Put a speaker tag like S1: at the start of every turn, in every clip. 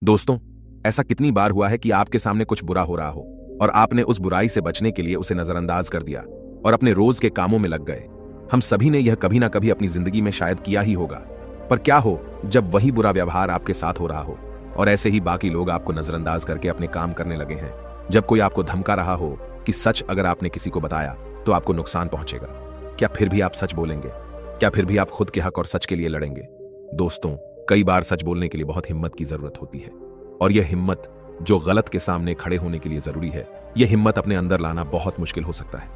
S1: दोस्तों, ऐसा कितनी बार हुआ है कि आपके सामने कुछ बुरा हो रहा हो और आपने उस बुराई से बचने के लिए उसे नजरअंदाज कर दिया और अपने रोज के कामों में लग गए। हम सभी ने यह कभी ना कभी अपनी जिंदगी में शायद किया ही होगा। पर क्या हो जब वही बुरा व्यवहार आपके साथ हो रहा हो और ऐसे ही बाकी लोग आपको नजरअंदाज करके अपने काम करने लगे हैं। जब कोई आपको धमका रहा हो कि सच अगर आपने किसी को बताया तो आपको नुकसान पहुंचेगा, क्या फिर भी आप सच बोलेंगे? क्या फिर भी आप खुद के हक और सच के लिए लड़ेंगे? दोस्तों, कई बार सच बोलने के लिए बहुत हिम्मत की जरूरत होती है और यह हिम्मत जो गलत के सामने खड़े होने के लिए जरूरी है, यह हिम्मत अपने अंदर लाना बहुत मुश्किल हो सकता है।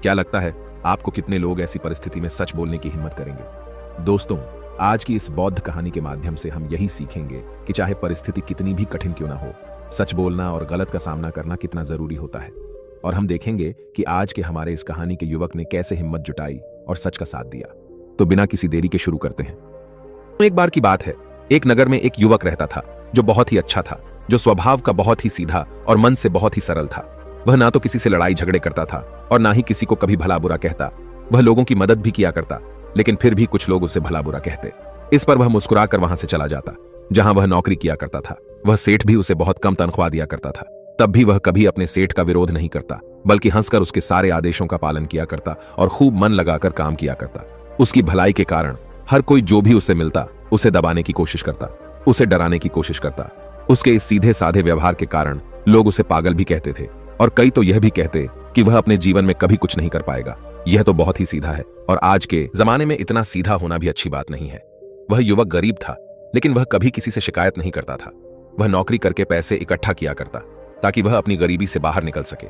S1: क्या लगता है आपको कितने लोग ऐसी परिस्थिति में सच बोलने की हिम्मत करेंगे? दोस्तों, आज की इस बौद्ध कहानी के माध्यम से हम यही सीखेंगे कि चाहे परिस्थिति कितनी भी कठिन क्यों ना हो, सच बोलना और गलत का सामना करना कितना जरूरी होता है। और हम देखेंगे कि आज के हमारे इस कहानी के युवक ने कैसे हिम्मत जुटाई और सच का साथ दिया। तो बिना किसी देरी के शुरू करते हैं। एक बार की बात है, एक नगर में एक युवक रहता था जो बहुत ही अच्छा था, जो स्वभाव का बहुत ही सीधा और मन से बहुत ही सरल था। वह ना तो किसी से लड़ाई झगड़े करता था और ना ही किसी को कभी भला बुरा कहता। वह लोगों की मदद भी किया करता, लेकिन फिर भी कुछ लोग उसे भला बुरा कहते। इस पर वह मुस्कुराकर वहां से चला जाता जहां वह नौकरी किया करता था। वह सेठ भी उसे बहुत कम तनख्वाह दिया करता था, तब भी वह कभी अपने सेठ का विरोध नहीं करता, बल्कि हंसकर उसके सारे आदेशों का पालन किया करता और खूब मन लगाकर काम किया करता। उसकी भलाई के कारण हर कोई जो भी उससे मिलता उसे दबाने की कोशिश करता, उसे डराने की कोशिश करता। उसके इस सीधे साधे व्यवहार के कारण लोग उसे पागल भी कहते थे और कई तो यह भी कहते कि वह अपने जीवन में कभी कुछ नहीं कर पाएगा। यह तो बहुत ही सीधा है और आज के जमाने में इतना सीधा होना भी अच्छी बात नहीं है। वह युवक गरीब था, लेकिन वह कभी किसी से शिकायत नहीं करता था। वह नौकरी करके पैसे इकट्ठा किया करता ताकि वह अपनी गरीबी से बाहर निकल सके।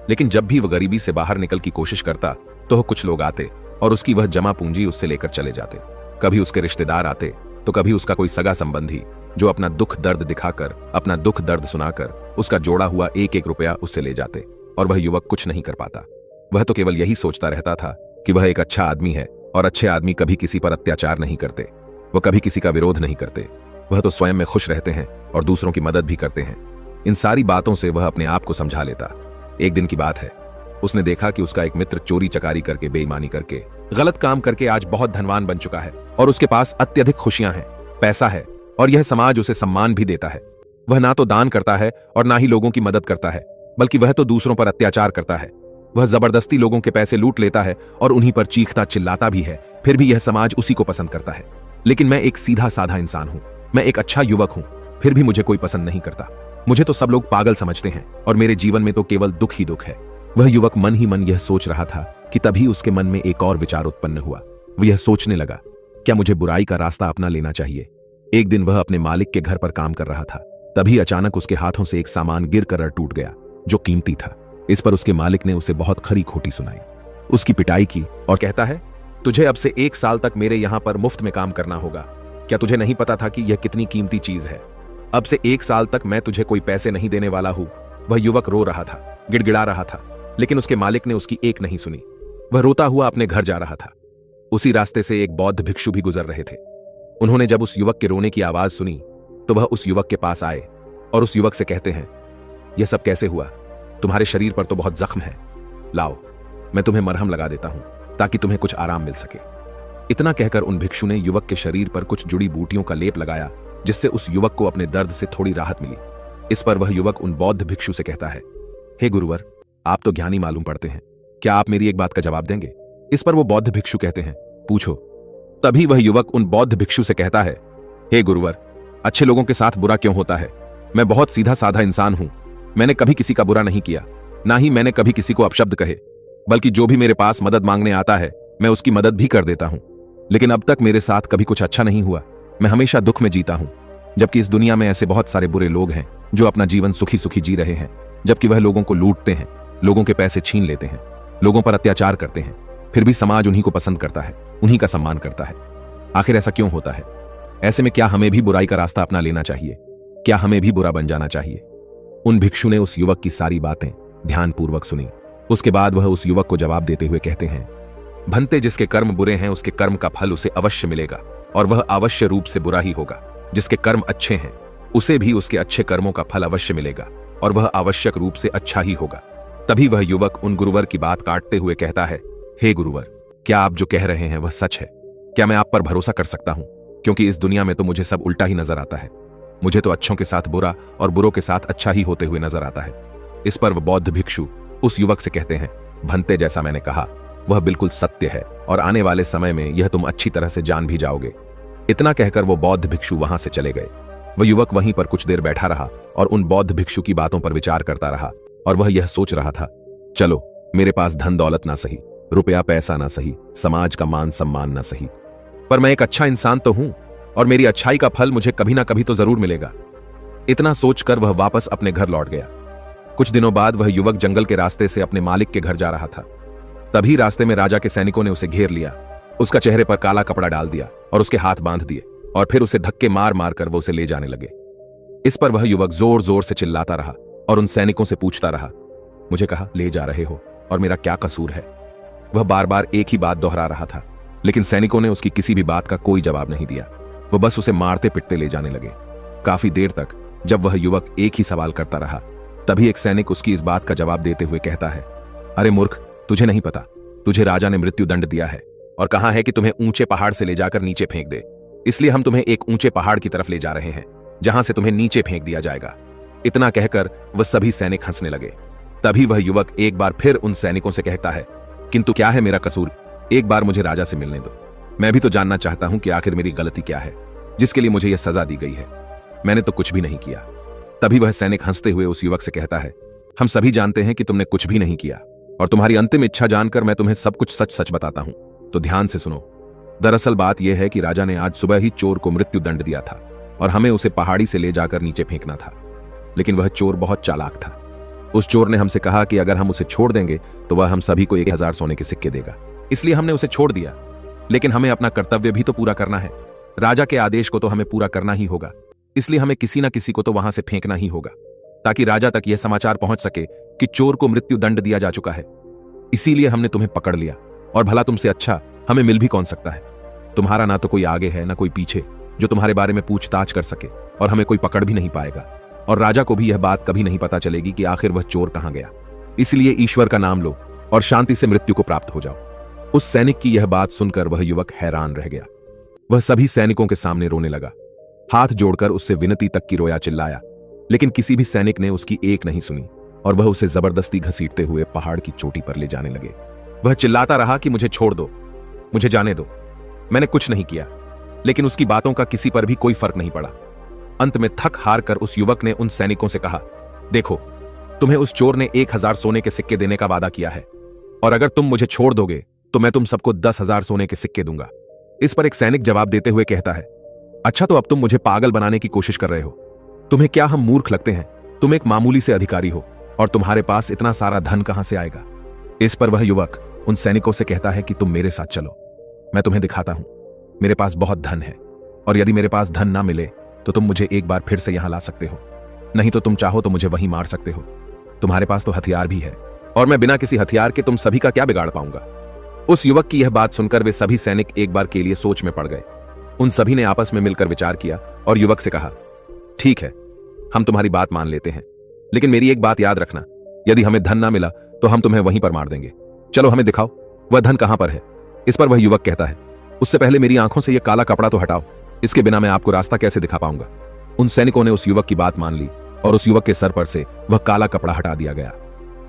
S1: लेकिन जब भी वह गरीबी से बाहर निकल की कोशिश करता तो कुछ लोग आते और उसकी वह जमा पूंजी उससे लेकर चले जाते। कभी उसके रिश्तेदार आते तो कभी उसका कोई सगा संबंधी, जो अपना दुख दर्द दिखाकर, अपना दुख दर्द सुनाकर उसका जोड़ा हुआ एक एक रुपया उससे ले जाते और वह युवक कुछ नहीं कर पाता। वह तो केवल यही सोचता रहता था कि वह एक अच्छा आदमी है और अच्छे आदमी कभी किसी पर अत्याचार नहीं करते, वह कभी किसी का विरोध नहीं करते, वह तो स्वयं में खुश रहते हैं और दूसरों की मदद भी करते हैं। इन सारी बातों से वह अपने आप को समझा लेता। एक दिन की बात है, उसने देखा कि उसका एक मित्र चोरी चकारी करके, बेईमानी करके, गलत काम करके आज बहुत धनवान बन चुका है और उसके पास अत्यधिक खुशियां हैं, पैसा है और यह समाज उसे सम्मान भी देता है। वह ना तो दान करता है और ना ही लोगों की मदद करता है, बल्कि वह तो दूसरों पर अत्याचार करता है। वह जबरदस्ती लोगों के पैसे लूट लेता है और उन्हीं पर चीखता चिल्लाता भी है। फिर भी यह समाज उसी को पसंद करता है। लेकिन मैं एक सीधा साधा इंसान हूं, मैं एक अच्छा युवक हूं, फिर भी मुझे कोई पसंद नहीं करता। मुझे तो सब लोग पागल समझते हैं और मेरे जीवन में तो केवल दुख ही दुख है। वह युवक मन ही मन यह सोच रहा था कि तभी उसके मन में एक और विचार उत्पन्न हुआ। वह यह सोचने लगा, क्या मुझे बुराई का रास्ता अपना लेना चाहिए? एक दिन वह अपने मालिक के घर पर काम कर रहा था, तभी अचानक उसके हाथों से एक सामान गिरकर टूट गया जो कीमती था। इस पर उसके मालिक ने उसे बहुत खरी खोटी सुनाई, उसकी पिटाई की और कहता है, तुझे अब से 1 साल तक मेरे यहां पर मुफ्त में काम करना होगा। क्या तुझे नहीं पता था कि यह कितनी कीमती चीज है? अब से 1 साल तक मैं तुझे कोई पैसे नहीं देने वाला हूं। वह युवक रो रहा था, गिड़गिड़ा रहा था, लेकिन उसके मालिक ने उसकी एक नहीं सुनी। वह रोता हुआ अपने घर जा रहा था। उसी रास्ते से एक बौद्ध भिक्षु भी गुजर रहे थे। उन्होंने जब उस युवक के रोने की आवाज सुनी तो वह उस युवक के पास आए और उस युवक से कहते हैं, यह सब कैसे हुआ? तुम्हारे शरीर पर तो बहुत जख्म है, लाओ मैं तुम्हें मरहम लगा देता हूं ताकि तुम्हें कुछ आराम मिल सके। इतना कहकर उन भिक्षु ने युवक के शरीर पर कुछ जुड़ी बूटियों का लेप लगाया, जिससे उस युवक को अपने दर्द से थोड़ी राहत मिली। इस पर वह युवक उन बौद्ध भिक्षु से कहता है, हे गुरुवर, आप तो ज्ञानी मालूम पड़ते हैं, क्या आप मेरी एक बात का जवाब देंगे? इस पर वो बौद्ध भिक्षु कहते हैं, पूछो। तभी वह युवक उन बौद्ध भिक्षु से कहता है, हे गुरुवर, अच्छे लोगों के साथ बुरा क्यों होता है? मैं बहुत सीधा साधा इंसान हूं, मैंने कभी किसी का बुरा नहीं किया, ना ही मैंने कभी किसी को अपशब्द कहे, बल्कि जो भी मेरे पास मदद मांगने आता है मैं उसकी मदद भी कर देता हूं। लेकिन अब तक मेरे साथ कभी कुछ अच्छा नहीं हुआ, मैं हमेशा दुख में जीता हूं। जबकि इस दुनिया में ऐसे बहुत सारे बुरे लोग हैं जो अपना जीवन सुखी सुखी जी रहे हैं, जबकि वह लोगों को लूटते हैं, लोगों के पैसे छीन लेते हैं, लोगों पर अत्याचार करते हैं, फिर भी समाज उन्हीं को पसंद करता है, उन्हीं का सम्मान करता है। आखिर ऐसा क्यों होता है? ऐसे में क्या हमें भी बुराई का रास्ता अपना लेना चाहिए? क्या हमें भी बुरा बन जाना चाहिए? उन भिक्षु ने उस युवक की सारी बातें ध्यानपूर्वक सुनी। उसके बाद वह उस युवक को जवाब देते हुए कहते हैं, भंते जिसके कर्म बुरे हैं उसके कर्म का फल उसे अवश्य मिलेगा और वह अवश्य रूप से बुरा ही होगा। जिसके कर्म अच्छे हैं उसे भी उसके अच्छे कर्मों का फल अवश्य मिलेगा और वह आवश्यक रूप से अच्छा ही होगा। तभी वह युवक उन गुरुवर की बात काटते हुए कहता है, हे गुरुवर, क्या आप जो कह रहे हैं वह सच है? क्या मैं आप पर भरोसा कर सकता हूं? क्योंकि इस दुनिया में तो मुझे सब उल्टा ही नजर आता है। मुझे तो अच्छों के साथ बुरा और बुरों के साथ अच्छा ही होते हुए नजर आता है। इस पर वह बौद्ध भिक्षु उस युवक से कहते हैं, भंते, जैसा मैंने कहा वह बिल्कुल सत्य है और आने वाले समय में यह तुम अच्छी तरह से जान भी जाओगे। इतना कहकर वो बौद्ध भिक्षु वहां से चले गए। वह युवक वहीं पर कुछ देर बैठा रहा और उन बौद्ध भिक्षु की बातों पर विचार करता रहा और वह यह सोच रहा था, चलो मेरे पास धन दौलत ना सही, रुपया पैसा ना सही, समाज का मान सम्मान ना सही, पर मैं एक अच्छा इंसान तो हूं और मेरी अच्छाई का फल मुझे कभी ना कभी तो जरूर मिलेगा। इतना सोचकर वह वापस अपने घर लौट गया। कुछ दिनों बाद वह युवक जंगल के रास्ते से अपने मालिक के घर जा रहा था। तभी रास्ते में राजा के सैनिकों ने उसे घेर लिया, उसका चेहरे पर काला कपड़ा डाल दिया और उसके हाथ बांध दिए और फिर उसे धक्के मार मार कर वो उसे ले जाने लगे। इस पर वह युवक जोर जोर से चिल्लाता रहा और उन सैनिकों से पूछता रहा, मुझे कहा ले जा रहे हो और मेरा क्या कसूर है? वह बार बार एक ही बात दोहरा रहा था, लेकिन सैनिकों ने उसकी किसी भी बात का कोई जवाब नहीं दिया। वह बस उसे मारते पिटते ले जाने लगे। काफी देर तक जब वह युवक एक ही सवाल करता रहा, तभी एक सैनिक उसकी इस बात का जवाब देते हुए कहता है, अरे मूर्ख, तुझे नहीं पता, तुझे राजा ने मृत्यु दंड दिया है और कहा है कि तुम्हें ऊंचे पहाड़ से ले जाकर नीचे फेंक दे। इसलिए हम तुम्हें एक ऊंचे पहाड़ की तरफ ले जा रहे हैं जहां से तुम्हें नीचे फेंक दिया जाएगा। इतना कहकर वह सभी सैनिक हंसने लगे। तभी वह युवक एक बार फिर उन सैनिकों से कहता है, किंतु क्या है मेरा कसूर? एक बार मुझे राजा से मिलने दो। मैं भी तो जानना चाहता हूं कि आखिर मेरी गलती क्या है जिसके लिए मुझे यह सजा दी गई है। मैंने तो कुछ भी नहीं किया। तभी वह सैनिक हंसते हुए उस युवक से कहता है, हम सभी जानते हैं कि तुमने कुछ भी नहीं किया और तुम्हारी अंतिम इच्छा जानकर मैं तुम्हें सब कुछ सच सच बताता हूं, तो ध्यान से सुनो। दरअसल बात यह है कि राजा ने आज सुबह ही चोर को मृत्यु दंड दिया था और हमें उसे पहाड़ी से ले जाकर नीचे फेंकना था। लेकिन वह चोर बहुत चालाक था। उस चोर ने हमसे कहा कि अगर हम उसे छोड़ देंगे तो वह हम सभी को 1000 सोने के सिक्के देगा। इसलिए हमने उसे छोड़ दिया। लेकिन हमें अपना कर्तव्य भी तो पूरा करना है। राजा के आदेश को तो हमें पूरा करना ही होगा। इसलिए हमें किसी ना किसी को तो वहां से फेंकना ही होगा ताकि राजा तक यह समाचार पहुंच सके कि चोर को मृत्यु दंड दिया जा चुका है। इसीलिए हमने तुम्हें पकड़ लिया और भला तुमसे अच्छा हमें मिल भी कौन सकता है? तुम्हारा ना तो कोई आगे है ना कोई पीछे जो तुम्हारे बारे में पूछताछ कर सके, और हमें कोई पकड़ भी नहीं पाएगा और राजा को भी यह बात कभी नहीं पता चलेगी कि आखिर वह चोर कहां गया। इसलिए ईश्वर का नाम लो और शांति से मृत्यु को प्राप्त हो जाओ। उस सैनिक की यह बात सुनकर वह युवक हैरान रह गया। वह सभी सैनिकों के सामने रोने लगा, हाथ जोड़कर उससे विनती तक की रोया, चिल्लाया, लेकिन किसी भी सैनिक ने उसकी एक नहीं सुनी और वह उसे जबरदस्ती घसीटते हुए पहाड़ की चोटी पर ले जाने लगे। वह चिल्लाता रहा कि मुझे छोड़ दो, मुझे जाने दो, मैंने कुछ नहीं किया। लेकिन उसकी बातों का किसी पर भी कोई फर्क नहीं पड़ा। अंत में थक हार कर उस युवक ने उन सैनिकों से कहा, देखो, तुम्हें उस चोर ने 1000 सोने के सिक्के देने का वादा किया है और अगर तुम मुझे छोड़ दोगे तो मैं तुम सबको 10,000 सोने के सिक्के दूंगा। इस पर एक सैनिक जवाब देते हुए कहता है, अच्छा, तो अब तुम मुझे पागल बनाने की कोशिश कर रहे हो। तुम्हें क्या हम मूर्ख लगते हैं? तुम एक मामूली से अधिकारी हो और तुम्हारे पास इतना सारा धन कहां से आएगा? इस पर वह युवक उन सैनिकों से कहता है कि तुम मेरे साथ चलो, मैं तुम्हें दिखाता हूं। मेरे पास बहुत धन है और यदि मेरे पास धन ना मिले तो तुम मुझे एक बार फिर से यहां ला सकते हो, नहीं तो तुम चाहो तो मुझे वहीं मार सकते हो। तुम्हारे पास तो हथियार भी है और मैं बिना किसी हथियार के तुम सभी का क्या बिगाड़ पाऊंगा। उस युवक की यह बात सुनकर वे सभी सैनिक एक बार के लिए सोच में पड़ गए। उन सभी ने आपस में मिलकर विचार किया और युवक से कहा, ठीक है, हम तुम्हारी बात मान लेते हैं, लेकिन मेरी एक बात याद रखना, यदि हमें धन ना मिला तो हम तुम्हें वहीं पर मार देंगे। चलो हमें दिखाओ वह धन कहां पर है। इस पर वह युवक कहता है, उससे पहले मेरी आंखों से यह काला कपड़ा तो हटाओ, इसके बिना मैं आपको रास्ता कैसे दिखा पाऊंगा। उन सैनिकों ने उस युवक की बात मान ली और उस युवक के सर पर से वह काला कपड़ा हटा दिया गया।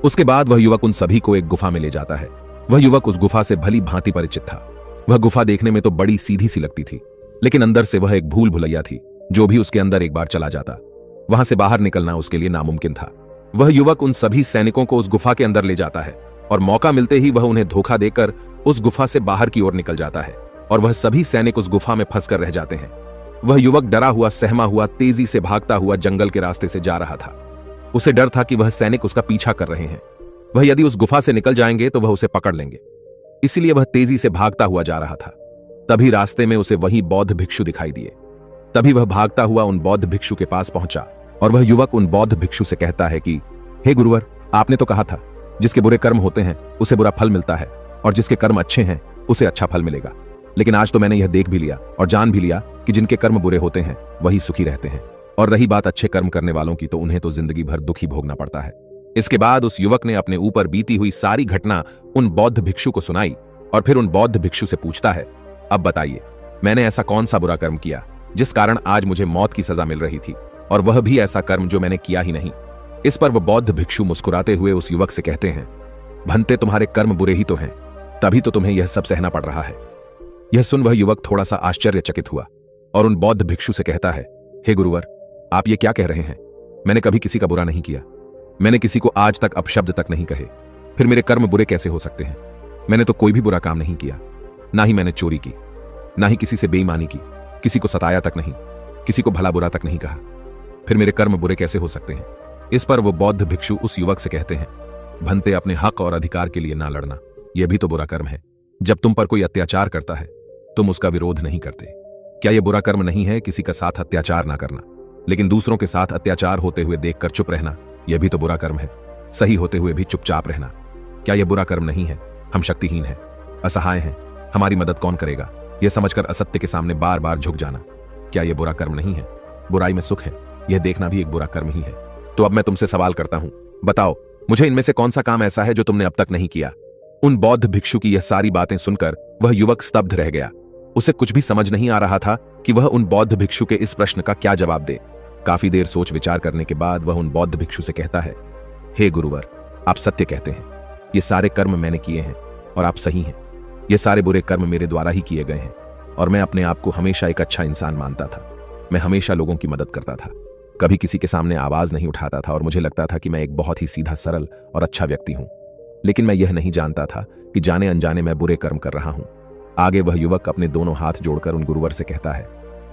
S1: उसके बाद वह युवक उन सभी को एक गुफा में ले जाता है। वह युवक उस गुफा से भली भांति परिचित था। वह गुफा देखने में तो बड़ी सीधी सी लगती थी, लेकिन अंदर से वह एक भूल भुलैया थी। जो भी उसके अंदर एक बार चला जाता, वहां से बाहर निकलना उसके लिए नामुमकिन था। वह युवक उन सभी सैनिकों को उस गुफा के अंदर ले जाता है और मौका मिलते ही वह उन्हें धोखा देकर उस गुफा से बाहर की ओर निकल जाता है और वह सभी सैनिक उस गुफा में फंसकर रह जाते हैं। वह युवक डरा हुआ सहमा हुआ तेजी से भागता हुआ जंगल के रास्ते से जा रहा था। उसे डर था कि वह सैनिक उसका पीछा कर रहे हैं, वह यदि उस गुफा से निकल जाएंगे तो वह उसे पकड़ लेंगे। इसीलिए वह तेजी से भागता हुआ जा रहा था। तभी रास्ते में उसे वही बौद्ध भिक्षु दिखाई दिए। तभी वह भागता हुआ उन बौद्ध भिक्षु के पास पहुंचा और वह युवक उन बौद्ध भिक्षु से कहता है कि हे गुरुवर, आपने तो कहा था जिसके बुरे कर्म होते हैं उसे बुरा फल मिलता है और जिसके कर्म अच्छे हैं उसे अच्छा फल मिलेगा। लेकिन आज तो मैंने यह देख भी लिया और जान भी लिया कि जिनके कर्म बुरे होते हैं वही सुखी रहते हैं, और रही बात अच्छे कर्म करने वालों की तो उन्हें तो जिंदगी भर दुखी भोगना पड़ता है। इसके बाद उस युवक ने अपने ऊपर बीती हुई सारी घटना उन बौद्ध भिक्षु को सुनाई और फिर उन बौद्ध भिक्षु से पूछता है, अब बताइए, मैंने ऐसा कौन सा बुरा कर्म किया जिस कारण आज मुझे मौत की सजा मिल रही थी, और वह भी ऐसा कर्म जो मैंने किया ही नहीं। इस पर वह बौद्ध भिक्षु मुस्कुराते हुए उस युवक से कहते हैं, भंते तुम्हारे कर्म बुरे ही तो हैं, तभी तो तुम्हें यह सब सहना पड़ रहा है। यह सुन वह युवक थोड़ा सा आश्चर्यचकित हुआ और उन बौद्ध भिक्षु से कहता है, हे गुरुवर, आप ये क्या कह रहे हैं? मैंने कभी किसी का बुरा नहीं किया। मैंने किसी को आज तक अपशब्द तक नहीं कहे। फिर मेरे कर्म बुरे कैसे हो सकते हैं? मैंने तो कोई भी बुरा काम नहीं किया। ना ही मैंने चोरी की, ना ही किसी से बेईमानी की, किसी को सताया तक नहीं, किसी को भला बुरा तक नहीं कहा। फिर मेरे कर्म बुरे कैसे हो सकते हैं? इस पर वो बौद्ध भिक्षु उस युवक से कहते हैं, भंते अपने हक और अधिकार के लिए ना लड़ना, यह भी तो बुरा कर्म है। जब तुम पर कोई अत्याचार करता है तुम उसका विरोध नहीं करते। क्या यह बुरा कर्म नहीं है किसी का साथ अत्याचार ना करना? लेकिन दूसरों के साथ अत्याचार होते हुए देखकर चुप रहना, यह भी तो बुरा कर्म है। सही होते हुए भी चुपचाप रहना, क्या यह बुरा कर्म नहीं है? हम शक्तिहीन हैं, असहाय हैं, हमारी मदद कौन करेगा, यह समझकर असत्य के सामने बार बार झुक जाना, क्या यह बुरा कर्म नहीं है? बुराई में सुख है, यह देखना भी एक बुरा कर्म ही है। तो अब मैं तुमसे सवाल करता हूं, बताओ मुझे इनमें से कौन सा काम ऐसा है जो तुमने अब तक नहीं किया? उन बौद्ध भिक्षु की यह सारी बातें सुनकर वह युवक स्तब्ध रह गया। उसे कुछ भी समझ नहीं आ रहा था कि वह उन बौद्ध भिक्षु के इस प्रश्न का क्या जवाब दे। काफी देर सोच विचार करने के बाद वह उन बौद्ध भिक्षु से कहता है, हे गुरुवर, आप सत्य कहते हैं। ये सारे कर्म मैंने किए हैं और आप सही हैं। ये सारे बुरे कर्म मेरे द्वारा ही किए गए हैं और मैं अपने आप को हमेशा एक अच्छा इंसान मानता था। मैं हमेशा लोगों की मदद करता था, कभी किसी के सामने आवाज नहीं उठाता था और मुझे लगता था कि मैं एक बहुत ही सीधा सरल और अच्छा व्यक्ति हूं। लेकिन मैं यह नहीं जानता था कि जाने अनजाने मैं बुरे कर्म कर रहा हूं। आगे वह युवक अपने दोनों हाथ जोड़कर उन गुरुवर से कहता है,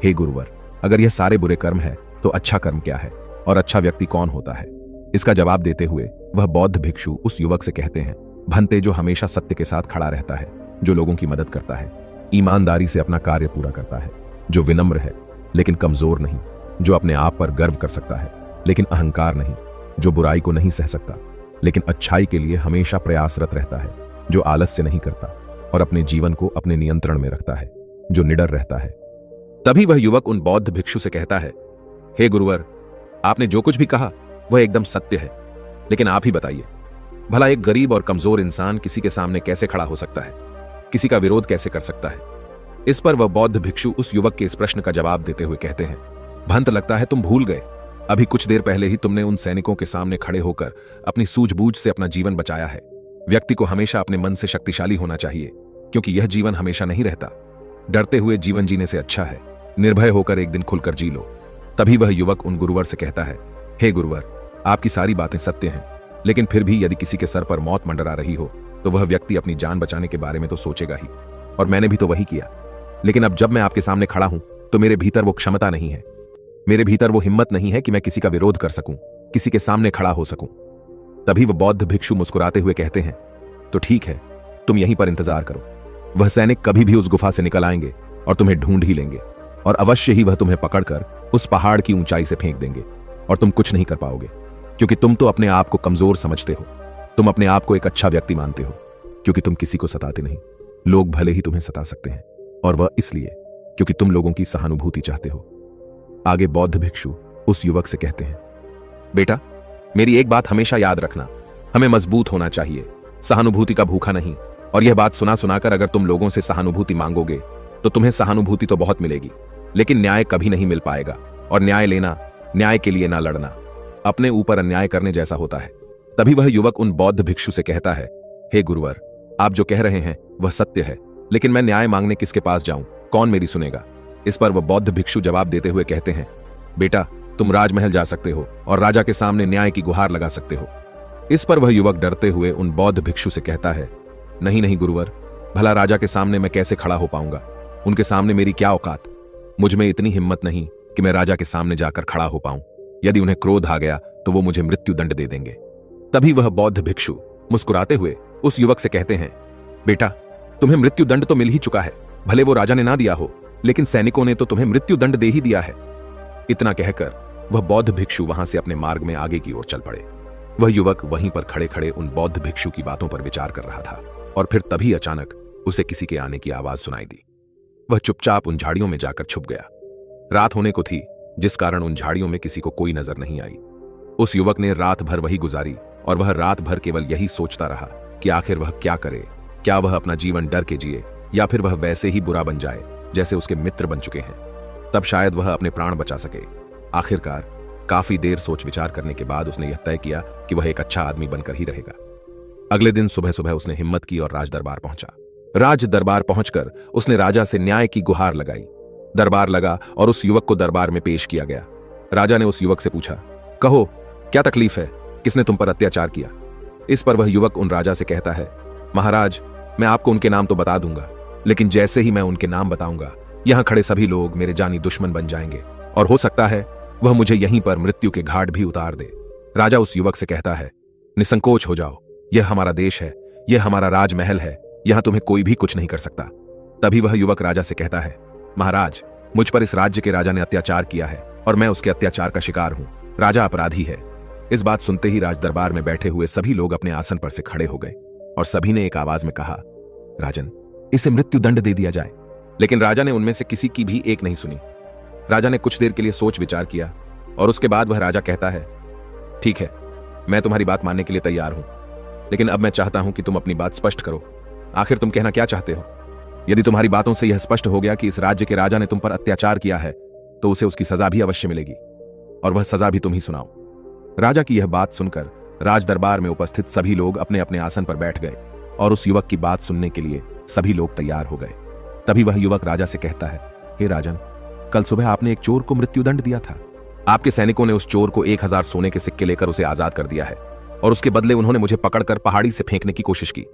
S1: हे गुरुवर, अगर यह सारे बुरे कर्म है तो अच्छा कर्म क्या है और अच्छा व्यक्ति कौन होता है? इसका जवाब देते हुए वह बौद्ध भिक्षु उस युवक से कहते हैं, भंते जो हमेशा सत्य के साथ खड़ा रहता है, जो लोगों की मदद करता है, ईमानदारी से अपना कार्य पूरा करता है, जो विनम्र है लेकिन कमजोर नहीं, जो अपने आप पर गर्व कर सकता है लेकिन अहंकार नहीं, जो बुराई को नहीं सह सकता लेकिन अच्छाई के लिए हमेशा प्रयासरत रहता है, जो आलस्य नहीं करता और अपने जीवन को अपने नियंत्रण में रखता है, जो निडर रहता है। तभी वह युवक उन बौद्ध भिक्षु से कहता है, हे गुरुवर, आपने जो कुछ भी कहा वह एकदम सत्य है, लेकिन आप ही बताइए, भला एक गरीब और कमजोर इंसान किसी के सामने कैसे खड़ा हो सकता है, किसी का विरोध कैसे कर सकता है? इस पर वह बौद्ध भिक्षु उस युवक के इस प्रश्न का जवाब देते हुए कहते हैं, भंत, लगता है तुम भूल गए। अभी कुछ देर पहले ही तुमने उन सैनिकों के सामने खड़े होकर अपनी सूझबूझ से अपना जीवन बचाया है। व्यक्ति को हमेशा अपने मन से शक्तिशाली होना चाहिए, क्योंकि यह जीवन हमेशा नहीं रहता। डरते हुए जीवन जीने से अच्छा है निर्भय होकर एक दिन खुलकर जी लो। तभी वह युवक उन गुरुवर से कहता है, हे गुरुवर, आपकी सारी बातें सत्य हैं, लेकिन फिर भी यदि किसी के सर पर मौत मंडरा रही हो तो वह व्यक्ति अपनी जान बचाने के बारे में तो सोचेगा ही, और मैंने भी तो वही किया। लेकिन अब जब मैं आपके सामने खड़ा हूं तो मेरे भीतर वो क्षमता नहीं है, मेरे भीतर वो हिम्मत नहीं है कि मैं किसी का विरोध कर सकूं, किसी के सामने खड़ा हो सकूं। तभी वह बौद्ध भिक्षु मुस्कुराते हुए कहते हैं, तो ठीक है, तुम यहीं पर इंतजार करो। वह सैनिक कभी भी उस गुफा से निकल आएंगे और तुम्हें ढूंढ ही लेंगे, और अवश्य ही वह तुम्हें पकड़कर उस पहाड़ की ऊंचाई से फेंक देंगे और तुम कुछ नहीं कर पाओगे, क्योंकि तुम तो अपने आप को कमजोर समझते हो। तुम अपने आप को एक अच्छा व्यक्ति मानते हो, क्योंकि तुम किसी को सताते नहीं। लोग भले ही तुम्हें सता सकते हैं, और वह इसलिए क्योंकि तुम लोगों की सहानुभूति चाहते हो। आगे बौद्ध भिक्षु उस युवक से कहते हैं, बेटा, मेरी एक बात हमेशा याद रखना, हमें मजबूत होना चाहिए, सहानुभूति का भूखा नहीं। और यह बात सुना सुनाकर अगर तुम लोगों से सहानुभूति मांगोगे तो तुम्हें सहानुभूति तो बहुत मिलेगी, लेकिन न्याय कभी नहीं मिल पाएगा। और न्याय लेना, न्याय के लिए ना लड़ना, अपने ऊपर अन्याय करने जैसा होता है। तभी वह युवक उन बौद्ध भिक्षु से कहता है, हे गुरुवर, आप जो कह रहे हैं वह सत्य है, लेकिन मैं न्याय मांगने किसके पास जाऊं? कौन मेरी सुनेगा? इस पर वह बौद्ध भिक्षु जवाब देते हुए कहते हैं, बेटा, तुम राजमहल जा सकते हो और राजा के सामने न्याय की गुहार लगा सकते हो। इस पर वह युवक डरते हुए उन बौद्ध भिक्षु से कहता है, नहीं नहीं गुरुवर, भला राजा के सामने मैं कैसे खड़ा हो पाऊंगा? उनके सामने मेरी क्या औकात? मुझ में इतनी हिम्मत नहीं कि मैं राजा के सामने जाकर खड़ा हो पाऊं। यदि उन्हें क्रोध आ गया तो वो मुझे मृत्यु दंड दे देंगे। तभी वह बौद्ध भिक्षु मुस्कुराते हुए उस युवक से कहते हैं, बेटा, तुम्हें मृत्यु दंड तो मिल ही चुका है, भले वो राजा ने ना दिया हो, लेकिन सैनिकों ने तो तुम्हें मृत्यु दंड दे ही दिया है। इतना कहकर वह बौद्ध भिक्षु वहां से अपने मार्ग में आगे की ओर चल पड़े। वह युवक वहीं पर खड़े खड़े उन बौद्ध भिक्षु की बातों पर विचार कर रहा था, और फिर तभी अचानक उसे किसी के आने की आवाज सुनाई दी। वह चुपचाप उन झाड़ियों में जाकर छुप गया। रात होने को थी, जिस कारण उन झाड़ियों में किसी को कोई नजर नहीं आई। उस युवक ने रात भर वही गुजारी, और वह रात भर केवल यही सोचता रहा कि आखिर वह क्या करे। क्या वह अपना जीवन डर के जिए, या फिर वह वैसे ही बुरा बन जाए जैसे उसके मित्र बन चुके हैं। तब शायद वह अपने प्राण बचा सके। आखिरकार काफी देर सोच विचार करने के बाद उसने यह तय किया कि वह एक अच्छा आदमी बनकर ही रहेगा। अगले दिन सुबह सुबह उसने हिम्मत की और राज दरबार पहुंचा। राज दरबार पहुंचकर उसने राजा से न्याय की गुहार लगाई। दरबार लगा और उस युवक को दरबार में पेश किया गया। राजा ने उस युवक से पूछा, कहो क्या तकलीफ है, किसने तुम पर अत्याचार किया? इस पर वह युवक उन राजा से कहता है, महाराज, मैं आपको उनके नाम तो बता दूंगा, लेकिन जैसे ही मैं उनके नाम बताऊंगा यहां खड़े सभी लोग मेरे जानी दुश्मन बन जाएंगे और हो सकता है वह मुझे यहीं पर मृत्यु के घाट भी उतार दे। राजा उस युवक से कहता है, निसंकोच हो जाओ, यह हमारा देश है, यह हमारा राजमहल है, यहां तुम्हें कोई भी कुछ नहीं कर सकता। तभी वह युवक राजा से कहता है, महाराज, मुझ पर इस राज्य के राजा ने अत्याचार किया है और मैं उसके अत्याचार का शिकार हूं। राजा अपराधी है। इस बात सुनते ही राज दरबार में बैठे हुए सभी लोग अपने आसन पर से खड़े हो गए और सभी ने एक आवाज में कहा, राजन, इसे मृत्यु दंड दे दिया जाए। लेकिन राजा ने उनमें से किसी की भी एक नहीं सुनी। राजा ने कुछ देर के लिए सोच विचार किया और उसके बाद वह राजा कहता है, ठीक है, मैं तुम्हारी बात मानने के लिए तैयार हूं, लेकिन अब मैं चाहता हूं कि तुम अपनी बात स्पष्ट करो। आखिर तुम कहना क्या चाहते हो? यदि तुम्हारी बातों से यह स्पष्ट हो गया कि इस राज्य के राजा ने तुम पर अत्याचार किया है तो उसे उसकी सजा भी अवश्य मिलेगी और वह सजा भी तुम ही सुनाओ। राजा की यह बात सुनकर राज दरबार में उपस्थित सभी लोग अपने अपने आसन पर बैठ गए और उस युवक की बात सुनने के लिए सभी लोग तैयार हो गए। तभी वह युवक राजा से कहता है, हे राजन, कल सुबह आपने एक चोर को मृत्युदंड दिया था। आपके सैनिकों ने उस चोर को 1000 सोने के सिक्के लेकर उसे आजाद कर दिया है और उसके बदले उन्होंने मुझे पकड़कर पहाड़ी से फेंकने की कोशिश की,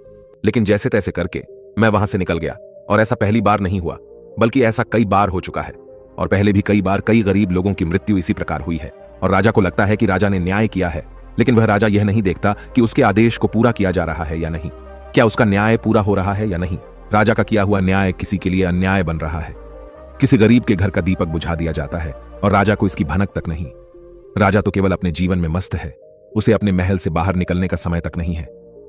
S1: लेकिन जैसे तैसे करके मैं वहां से निकल गया। और ऐसा पहली बार नहीं हुआ, बल्कि ऐसा कई बार हो चुका है और पहले भी कई बार कई गरीब लोगों की मृत्यु इसी प्रकार हुई है। और राजा को लगता है कि राजा ने न्याय किया है, लेकिन वह राजा यह नहीं देखता कि उसके आदेश को पूरा किया जा रहा है या नहीं, क्या उसका न्याय पूरा हो रहा है या नहीं। राजा का किया हुआ न्याय किसी के लिए अन्याय बन रहा है। किसी गरीब के घर का दीपक बुझा दिया जाता है और राजा को इसकी भनक तक नहीं। राजा तो केवल अपने जीवन में मस्त है, उसे अपने महल से बाहर निकलने का समय तक नहीं है।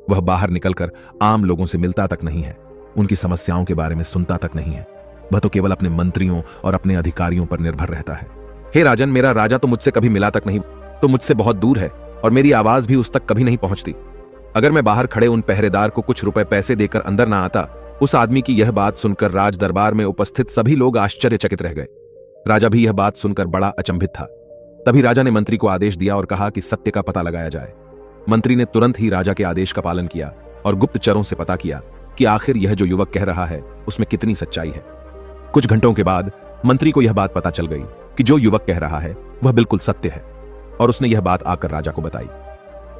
S1: वह बाहर निकलकर आम लोगों से मिलता तक नहीं है, उनकी समस्याओं के बारे में सुनता तक नहीं है। वह तो केवल अपने मंत्रियों और अपने अधिकारियों पर निर्भर रहता है। हे राजन, मेरा राजा तो मुझसे कभी मिला तक नहीं, तो मुझसे बहुत दूर है और मेरी आवाज भी उस तक कभी नहीं पहुंचती। अगर मैं बाहर खड़े उन पहरेदार को कुछ रुपए पैसे देकर अंदर ना आता। उस आदमी की यह बात सुनकर राज दरबार में उपस्थित सभी लोग आश्चर्यचकित रह गए। राजा भी यह बात सुनकर बड़ा अचंभित था। तभी राजा ने मंत्री को आदेश दिया और कहा कि सत्य का पता लगाया जाए। मंत्री ने तुरंत ही राजा के आदेश का पालन किया और गुप्तचरों से पता किया कि आखिर यह जो युवक कह रहा है उसमें कितनी सच्चाई है। कुछ घंटों के बाद मंत्री को यह बात पता चल गई कि जो युवक कह रहा है वह बिल्कुल सत्य है और उसने यह बात आकर राजा को बताई।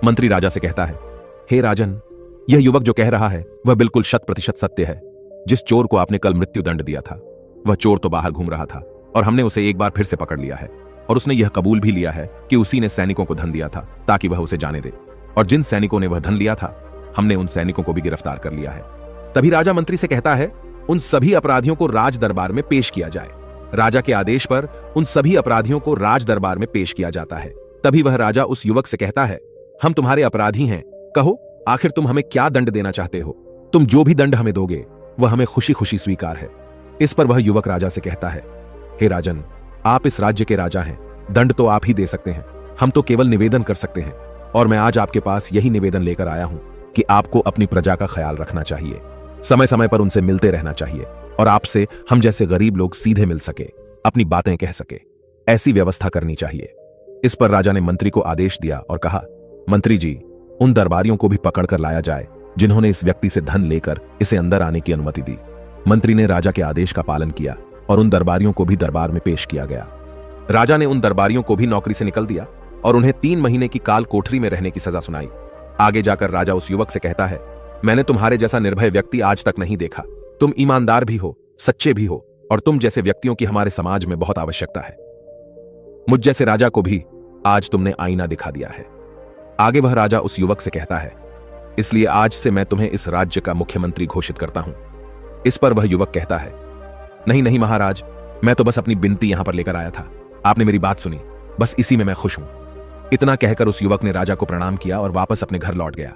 S1: मंत्री राजा से कहता है, हे राजन, यह युवक जो कह रहा है वह बिल्कुल 100% सत्य है। जिस चोर को आपने कल मृत्यु दंड दिया था, वह चोर तो बाहर घूम रहा था और हमने उसे एक बार फिर से पकड़ लिया है और उसने यह कबूल भी लिया है कि उसी ने सैनिकों को धन दिया था ताकि वह उसे जाने दे, और जिन सैनिकों ने वह धन लिया था हमने उन सैनिकों को भी गिरफ्तार कर लिया है। तभी राजा मंत्री से कहता है, उन सभी अपराधियों को राज दरबार में पेश किया जाए। राजा के आदेश पर उन सभी अपराधियों को राज दरबार में पेश किया जाता है। तभी वह राजा उस युवक से कहता है, हम तुम्हारे अपराधी हैं, कहो आखिर तुम हमें क्या दंड देना चाहते हो? तुम जो भी दंड हमें दोगे वह हमें खुशी खुशी स्वीकार है। इस पर वह युवक राजा से कहता है, हे राजन, आप इस राज्य के राजा हैं, दंड तो आप ही दे सकते हैं, हम तो केवल निवेदन कर सकते हैं। और मैं आज आपके पास यही निवेदन लेकर आया हूं कि आपको अपनी प्रजा का ख्याल रखना चाहिए, समय समय पर उनसे मिलते रहना चाहिए और आपसे हम जैसे गरीब लोग सीधे मिल सके, अपनी बातें कह सके, ऐसी व्यवस्था करनी चाहिए। इस पर राजा ने मंत्री को आदेश दिया और कहा, मंत्री जी, उन दरबारियों को भी पकड़कर लाया जाए जिन्होंने इस व्यक्ति से धन लेकर इसे अंदर आने की अनुमति दी। मंत्री ने राजा के आदेश का पालन किया और उन दरबारियों को भी दरबार में पेश किया गया। राजा ने उन दरबारियों को भी नौकरी से निकल दिया और उन्हें 3 महीने की काल कोठरी में रहने की सजा सुनाई। आगे जाकर राजा उस युवक से कहता है, मैंने तुम्हारे जैसा निर्भय व्यक्ति आज तक नहीं देखा। तुम ईमानदार भी हो, सच्चे भी हो और तुम जैसे व्यक्तियों की हमारे समाज में बहुत आवश्यकता है। मुझ जैसे राजा को भी आज तुमने आईना दिखा दिया है। आगे वह राजा उस युवक से कहता है, इसलिए आज से मैं तुम्हें इस राज्य का मुख्यमंत्री घोषित करता हूं। इस पर वह युवक कहता है, नहीं नहीं महाराज, मैं तो बस अपनी बिनती यहां पर लेकर आया था, आपने मेरी बात सुनी, बस इसी में मैं खुश हूं। इतना कहकर उस युवक ने राजा को प्रणाम किया और वापस अपने घर लौट गया।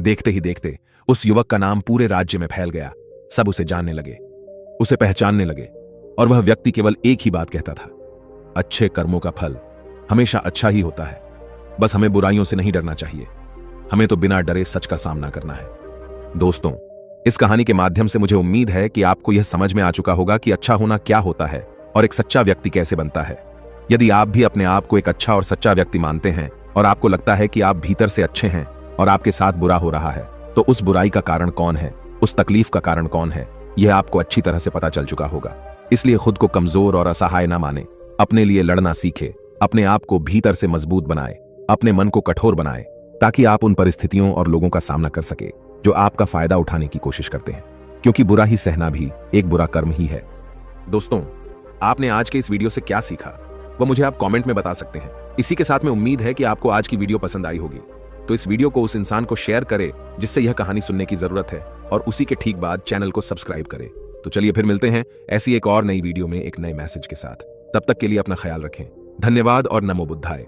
S1: देखते ही देखते उस युवक का नाम पूरे राज्य में फैल गया। सब उसे जानने लगे, उसे पहचानने लगे और वह व्यक्ति केवल एक ही बात कहता था, अच्छे कर्मों का फल हमेशा अच्छा ही होता है, बस हमें बुराइयों से नहीं डरना चाहिए, हमें तो बिना डरे सच का सामना करना है। दोस्तों, इस कहानी के माध्यम से मुझे उम्मीद है कि आपको यह समझ में आ चुका होगा कि अच्छा होना क्या होता है और एक सच्चा व्यक्ति कैसे बनता है। यदि आप भी अपने आप को एक अच्छा और सच्चा व्यक्ति मानते हैं और आपको लगता है कि आप भीतर से अच्छे हैं और आपके साथ बुरा हो रहा है, तो उस बुराई का कारण कौन है, उस तकलीफ का कारण कौन है, यह आपको अच्छी तरह से पता चल चुका होगा। इसलिए खुद को कमजोर और असहाय ना माने, अपने लिए लड़ना सीखे, अपने आप को भीतर से मजबूत बनाए, अपने मन को कठोर बनाए, ताकि आप उन परिस्थितियों और लोगों का सामना कर सके जो आपका फायदा उठाने की कोशिश करते हैं, क्योंकि बुरा ही सहना भी एक बुरा कर्म ही है। दोस्तों, आपने आज के इस वीडियो से क्या सीखा वो मुझे आप कमेंट में बता सकते हैं। इसी के साथ में उम्मीद है कि आपको आज की वीडियो पसंद आई होगी, तो इस वीडियो को उस इंसान को शेयर करें जिससे यह कहानी सुनने की जरूरत है, और उसी के ठीक बाद चैनल को सब्सक्राइब करें। तो चलिए फिर मिलते हैं ऐसी एक और नई वीडियो में एक नए मैसेज के साथ। तब तक के लिए अपना ख्याल रखें। धन्यवाद और नमो बुद्धाय।